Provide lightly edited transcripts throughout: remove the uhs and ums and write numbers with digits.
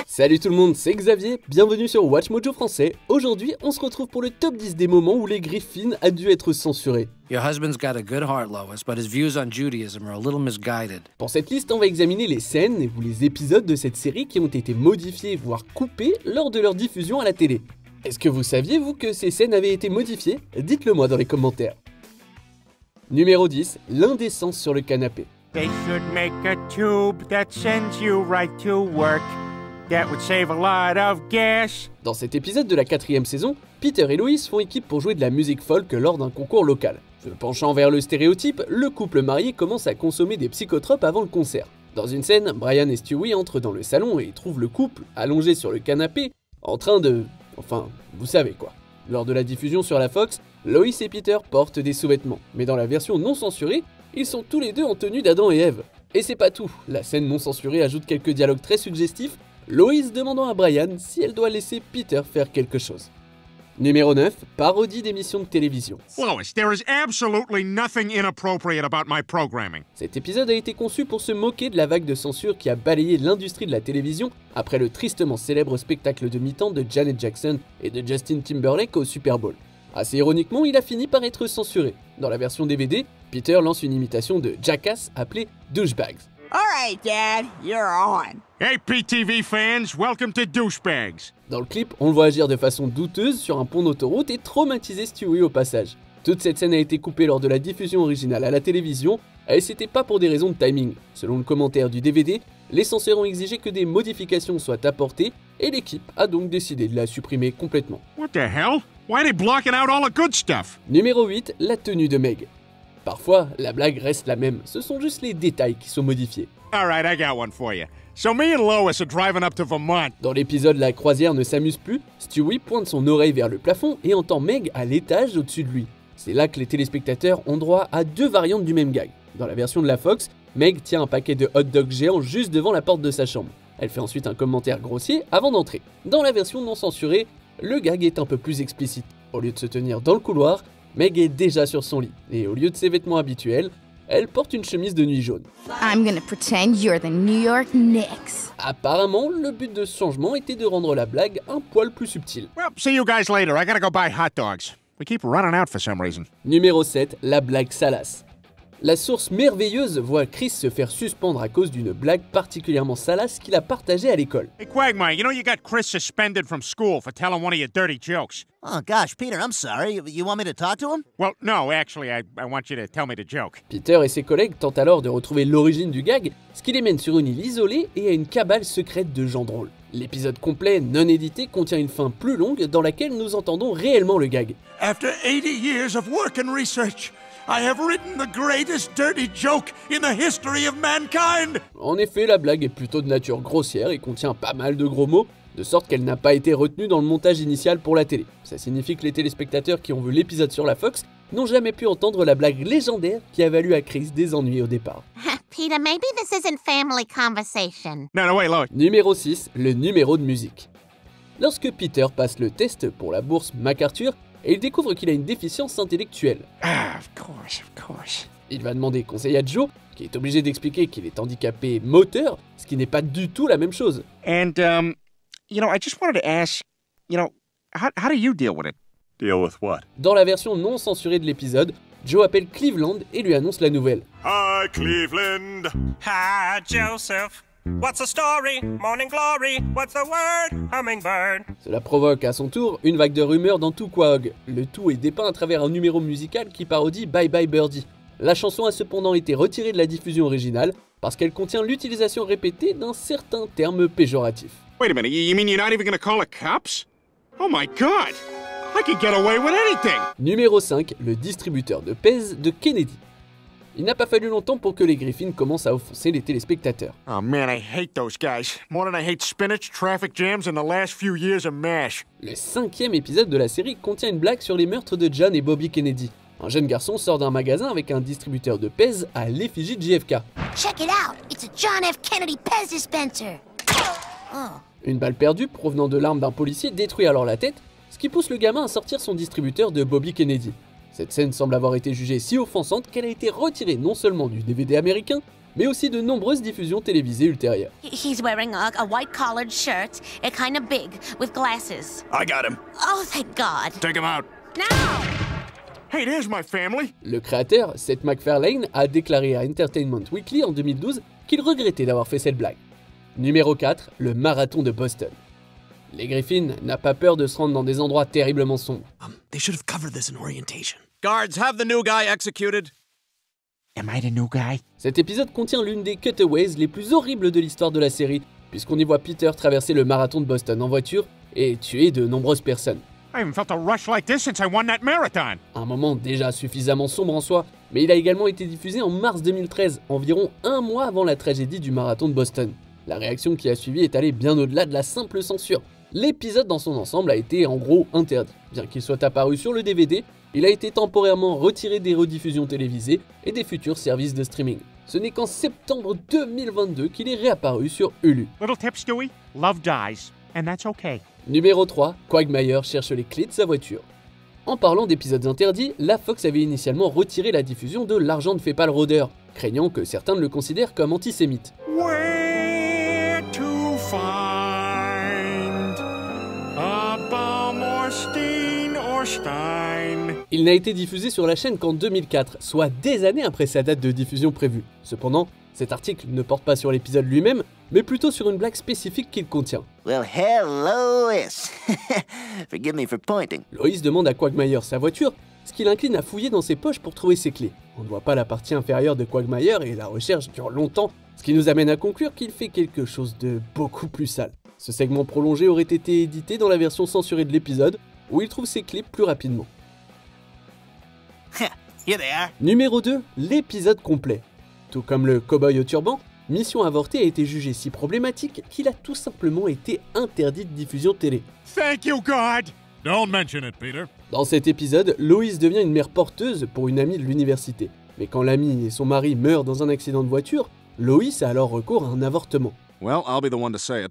Salut tout le monde, c'est Xavier, bienvenue sur Watch Mojo français. Aujourd'hui, on se retrouve pour le top 10 des moments où les Griffins a dû être censurés. Your husband's got a good heart, Lois, but his views on Judaism are a little misguided. Pour cette liste, on va examiner les scènes ou les épisodes de cette série qui ont été modifiés, voire coupés, lors de leur diffusion à la télé. Est-ce que vous saviez, vous, que ces scènes avaient été modifiées? Dites-le moi dans les commentaires. Numéro 10, l'indécence sur le canapé. They should make a tube that sends you right to work. That would save a lot of gas. Dans cet épisode de la 4ème saison, Peter et Lois font équipe pour jouer de la musique folk lors d'un concours local. Se penchant vers le stéréotype, le couple marié commence à consommer des psychotropes avant le concert. Dans une scène, Brian et Stewie entrent dans le salon et trouvent le couple allongé sur le canapé, en train de... Enfin, vous savez quoi. Lors de la diffusion sur la Fox, Lois et Peter portent des sous-vêtements, mais dans la version non censurée, ils sont tous les deux en tenue d'Adam et Ève. Et c'est pas tout, la scène non censurée ajoute quelques dialogues très suggestifs, Lois demandant à Brian si elle doit laisser Peter faire quelque chose. Numéro 9, parodie d'émissions de télévision. Lois, there is absolutely nothing inappropriate about my programming. Cet épisode a été conçu pour se moquer de la vague de censure qui a balayé l'industrie de la télévision après le tristement célèbre spectacle de mi-temps de Janet Jackson et de Justin Timberlake au Super Bowl. Assez ironiquement, il a fini par être censuré. Dans la version DVD, Peter lance une imitation de Jackass appelée Douchebags. Alright, Dad, you're on. Hey, PTV fans, welcome to Douchebags. Dans le clip, on le voit agir de façon douteuse sur un pont d'autoroute et traumatiser Stewie au passage. Toute cette scène a été coupée lors de la diffusion originale à la télévision, et c'était pas pour des raisons de timing. Selon le commentaire du DVD, les censeurs ont exigé que des modifications soient apportées, et l'équipe a donc décidé de la supprimer complètement. What the hell? Why are they blocking out all the good stuff? Numéro 8, la tenue de Meg. Parfois, la blague reste la même, ce sont juste les détails qui sont modifiés. Alright, I got one for you. So me and Lois are driving up to Vermont. Dans l'épisode La croisière ne s'amuse plus, Stewie pointe son oreille vers le plafond et entend Meg à l'étage au-dessus de lui. C'est là que les téléspectateurs ont droit à deux variantes du même gag. Dans la version de la Fox, Meg tient un paquet de hot dogs géants juste devant la porte de sa chambre. Elle fait ensuite un commentaire grossier avant d'entrer. Dans la version non censurée, le gag est un peu plus explicite. Au lieu de se tenir dans le couloir, Meg est déjà sur son lit, et au lieu de ses vêtements habituels, elle porte une chemise de nuit jaune. I'm gonna pretend you're the New York Knicks. Apparemment, le but de ce changement était de rendre la blague un poil plus subtile. Well, see you guys later. I gotta go buy hot dogs. We keep running out for some reason. Numéro 7, la blague salace. La source merveilleuse voit Chris se faire suspendre à cause d'une blague particulièrement salace qu'il a partagée à l'école. Hey, Quagmire, you know you got Chris suspended from school for telling one of your dirty jokes. Oh, gosh, Peter, I'm sorry. You want me to talk to him? Well, no, actually, I want you to tell me the joke. Peter et ses collègues tentent alors de retrouver l'origine du gag, ce qui les mène sur une île isolée et à une cabale secrète de gens drôles. L'épisode complet, non édité, contient une fin plus longue dans laquelle nous entendons réellement le gag. After 80 years of work and research, I have written the greatest dirty joke in the history of mankind. En effet, la blague est plutôt de nature grossière et contient pas mal de gros mots, de sorte qu'elle n'a pas été retenue dans le montage initial pour la télé. Ça signifie que les téléspectateurs qui ont vu l'épisode sur la Fox n'ont jamais pu entendre la blague légendaire qui a valu à Chris des ennuis au départ. Peter, maybe this isn't family conversation. No, wait, Lois. Numéro 6, le numéro de musique. Lorsque Peter passe le test pour la bourse MacArthur, il découvre qu'il a une déficience intellectuelle. Ah, of course. Il va demander conseil à Joe, qui est obligé d'expliquer qu'il est handicapé moteur, ce qui n'est pas du tout la même chose. And, you know, I just wanted to ask, you know, how do you deal with it? Deal with what? Dans la version non censurée de l'épisode, Joe appelle Cleveland et lui annonce la nouvelle. Hi, Cleveland. Hi, Joseph. What's the story? Morning glory. What's the word? Hummingbird. Cela provoque à son tour une vague de rumeurs dans tout Quahog. Le tout est dépeint à travers un numéro musical qui parodie Bye Bye Birdie. La chanson a cependant été retirée de la diffusion originale parce qu'elle contient l'utilisation répétée d'un certain terme péjoratif. Wait a minute, you mean you're not even gonna call the cops? Oh my god! I could get away with anything! Numéro 5, le distributeur de Pez de Kennedy. Il n'a pas fallu longtemps pour que les Griffins commencent à offenser les téléspectateurs. Oh man, I hate those guys. More than I hate spinach, traffic jams, and the last few years of MASH. Le 5e épisode de la série contient une blague sur les meurtres de John et Bobby Kennedy. Un jeune garçon sort d'un magasin avec un distributeur de Pez à l'effigie de JFK. Check it out, it's a John F. Kennedy Pez dispenser. Une balle perdue provenant de l'arme d'un policier détruit alors la tête, ce qui pousse le gamin à sortir son distributeur de Bobby Kennedy. Cette scène semble avoir été jugée si offensante qu'elle a été retirée non seulement du DVD américain, mais aussi de nombreuses diffusions télévisées ultérieures. He's wearing a white-collared shirt, kind of big, with glasses. I got him. Oh, thank God. Take him out. Now! Hey, there's my family. Le créateur, Seth MacFarlane, a déclaré à Entertainment Weekly en 2012 qu'il regrettait d'avoir fait cette blague. Numéro 4, le marathon de Boston. Les Griffins n'a pas peur de se rendre dans des endroits terriblement sombres. They should have covered this in orientation. Guards, have the new guy executed. Am I the new guy? Cet épisode contient l'une des cutaways les plus horribles de l'histoire de la série, puisqu'on y voit Peter traverser le marathon de Boston en voiture et tuer de nombreuses personnes. I haven't felt a rush like this since I won that marathon. Un moment déjà suffisamment sombre en soi, mais il a également été diffusé en mars 2013, environ un mois avant la tragédie du marathon de Boston. La réaction qui a suivi est allée bien au-delà de la simple censure. L'épisode dans son ensemble a été en gros interdit. Bien qu'il soit apparu sur le DVD, il a été temporairement retiré des rediffusions télévisées et des futurs services de streaming. Ce n'est qu'en septembre 2022 qu'il est réapparu sur Hulu. Little tip, Stewie. Love dies, and that's okay. Numéro 3, Quagmire cherche les clés de sa voiture. En parlant d'épisodes interdits, la Fox avait initialement retiré la diffusion de L'argent ne fait pas le rôdeur, craignant que certains le considèrent comme antisémite. Where to find a Baumorstein or Stein? Il n'a été diffusé sur la chaîne qu'en 2004, soit des années après sa date de diffusion prévue. Cependant, cet article ne porte pas sur l'épisode lui-même, mais plutôt sur une blague spécifique qu'il contient. Well, hello, Lois. Forgive me for pointing. Lois demande à Quagmire sa voiture, ce qui l'incline à fouiller dans ses poches pour trouver ses clés. On ne voit pas la partie inférieure de Quagmire et la recherche dure longtemps, ce qui nous amène à conclure qu'il fait quelque chose de beaucoup plus sale. Ce segment prolongé aurait été édité dans la version censurée de l'épisode, où il trouve ses clés plus rapidement. Here they are. Numéro 2, l'épisode complet. Tout comme le cow-boy au turban, Mission Avortée a été jugée si problématique qu'il a tout simplement été interdit de diffusion télé. Thank you, God. Don't mention it, Peter. Dans cet épisode, Lois devient une mère porteuse pour une amie de l'université. Mais quand l'amie et son mari meurent dans un accident de voiture, Lois a alors recours à un avortement. Well, I'll be the one to say it.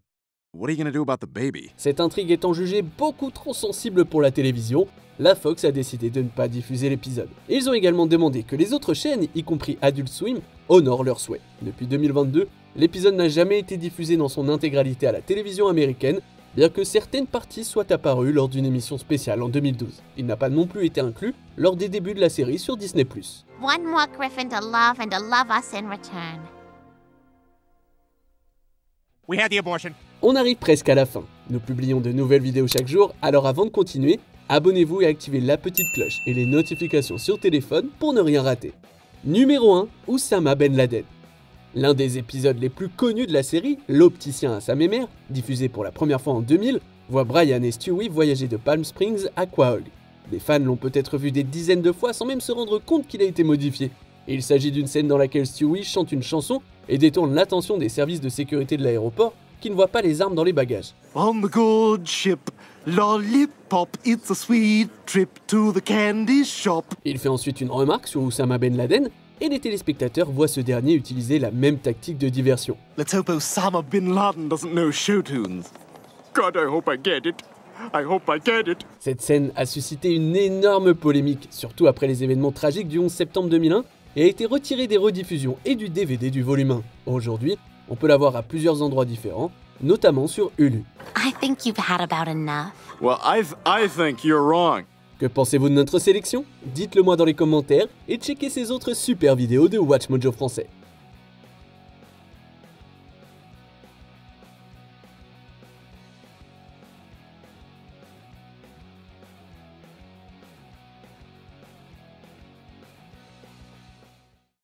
What are you gonna do about the baby? Cette intrigue étant jugée beaucoup trop sensible pour la télévision, la Fox a décidé de ne pas diffuser l'épisode. Ils ont également demandé que les autres chaînes, y compris Adult Swim, honorent leurs souhaits. Depuis 2022, l'épisode n'a jamais été diffusé dans son intégralité à la télévision américaine, bien que certaines parties soient apparues lors d'une émission spéciale en 2012. Il n'a pas non plus été inclus lors des débuts de la série sur Disney+. One more griffin to love and to love us in return. We had the abortion. On arrive presque à la fin. Nous publions de nouvelles vidéos chaque jour, alors avant de continuer, abonnez-vous et activez la petite cloche et les notifications sur téléphone pour ne rien rater. Numéro 1, Oussama Ben Laden. L'un des épisodes les plus connus de la série, L'opticien à sa mémère, diffusé pour la première fois en 2000, voit Brian et Stewie voyager de Palm Springs à Quahog. Des fans l'ont peut-être vu des dizaines de fois sans même se rendre compte qu'il a été modifié. Il s'agit d'une scène dans laquelle Stewie chante une chanson et détourne l'attention des services de sécurité de l'aéroport qui ne voient pas les armes dans les bagages. On the good ship, lollipop, it's a sweet trip to the candy shop. Il fait ensuite une remarque sur Oussama Ben Laden et les téléspectateurs voient ce dernier utiliser la même tactique de diversion. Let's hope Osama Bin Laden doesn't know show tunes. God, I hope I get it. I hope I get it. Cette scène a suscité une énorme polémique, surtout après les événements tragiques du 11 septembre 2001, et a été retirée des rediffusions et du DVD du volume 1. Aujourd'hui, on peut la voir à plusieurs endroits différents, notamment sur Hulu. I think you've had about enough. Well, I think you're wrong. Que pensez-vous de notre sélection? Dites-le moi dans les commentaires et checkez ces autres super vidéos de Watch Mojo français.